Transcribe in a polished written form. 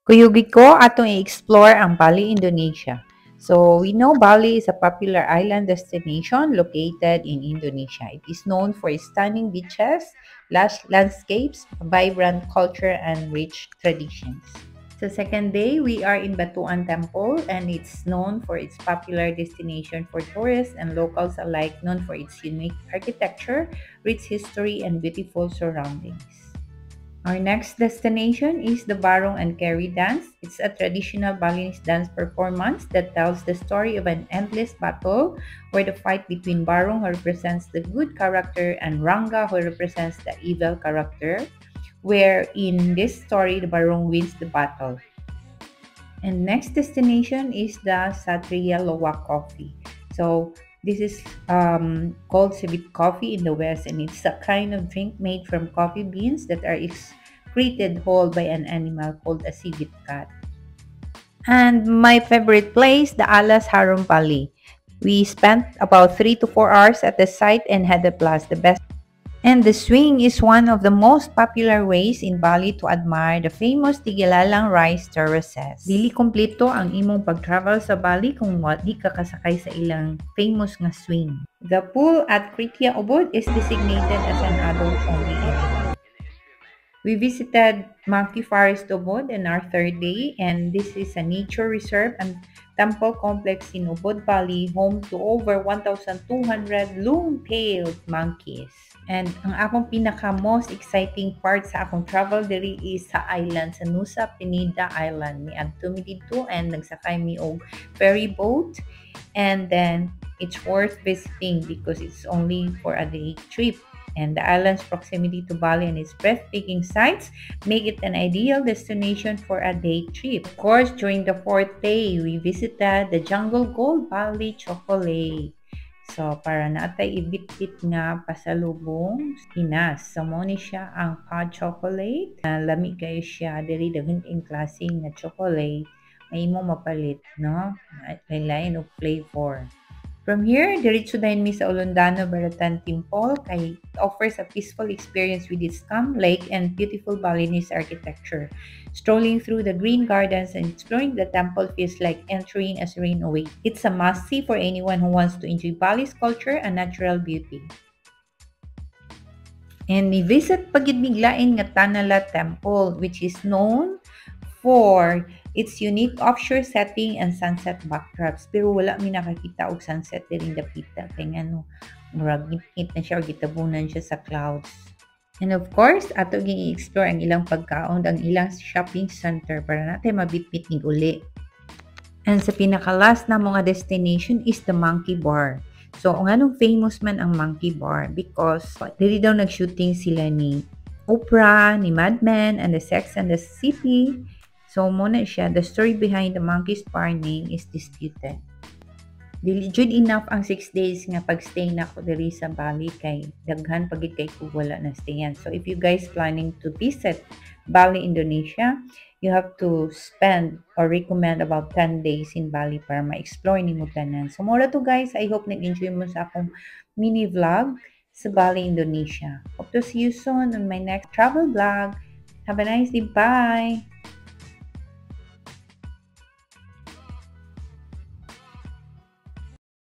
Kuyugi ko atong i-explore ang Bali, Indonesia. So, we know Bali is a popular island destination located in Indonesia. It is known for its stunning beaches, lush landscapes, vibrant culture, and rich traditions. Sa second day, we are in Batuan Temple and it's known for its popular destination for tourists and locals alike, known for its unique architecture, rich history, and beautiful surroundings. Our next destination is the Barong and Carry dance. It's a traditional Balinese dance performance that tells the story of an endless battle where the fight between Barong, who represents the good character, and Ranga, who represents the evil character, where in this story, the Barong wins the battle. And next destination is the Satria Loa Coffee. So this is called civet coffee in the West, and it's a kind of drink made from coffee beans that are excreted whole by an animal called a civet cat. And my favorite place, the Alas Harum Pali. We spent about 3 to 4 hours at the site and had a blast. The best. And the swing is one of the most popular ways in Bali to admire the famous Tigilalang rice terraces. Dili kompleto ang imong pag-travel sa Bali kung di ka kasakay sa ilang famous nga swing. The pool at Kritia Ubud is designated as an adult-only area. We visited Monkey Forest Ubud in our third day, and this is a nature reserve and temple complex in Ubud Valley, home to over 1,200 long-tailed monkeys. And ang akong pinaka-most exciting part sa akong travel diri is sa island, sa Nusa Penida Island. Miadto mi dito and nagsakay mi og ferry boat. And then, it's worth visiting because it's only for a day trip. And the island's proximity to Bali and its breathtaking sights make it an ideal destination for a day trip. Of course, during the fourth day, we visited the Jungle Gold Bali Chocolate. So, para natay ibit-bit nga pasalubong Pinas. So, mo ni siya ang hot chocolate. Lami kayo siya. Dili daghang klaseng nga chocolate. May mo mapalit, no? Lain of flavor. From here, diretso dahil mi sa Olondano Baratan Temple kay it offers a peaceful experience with its calm lake and beautiful Balinese architecture. Strolling through the green gardens and exploring the temple feels like entering a serene away. It's a must-see for anyone who wants to enjoy Bali's culture and natural beauty. And we visit pagidbiglain nga Tanala Temple, which is known for its unique offshore setting and sunset backdrops. Pero wala mi nakakita og sunset diri dapita kay ngano murag ngit na siya or gitabunan siya sa clouds. And of course, ato gi-explore ang ilang pagkaon, ang ilang shopping center para natin mabitbit ning uli. And sa pinaka-last na mga destination is the Monkey Bar. So, anong famous man ang Monkey Bar? Because dili daw nag-shooting sila ni Oprah, ni Mad Men, and the Sex and the City. So, muna siya, the story behind the Monkey's Bar name is disputed. Dili jud enough ang 6 days nga pagstay na ko diri sa Bali kay daghan pagid kay ko wala na stayan. So, if you guys planning to visit Bali, Indonesia, you have to spend or recommend about 10 days in Bali para ma-explore nimo tanan. So, mura to guys. I hope nag-enjoy mo sa akong mini vlog sa Bali, Indonesia. Hope to see you soon on my next travel vlog. Have a nice day. Bye!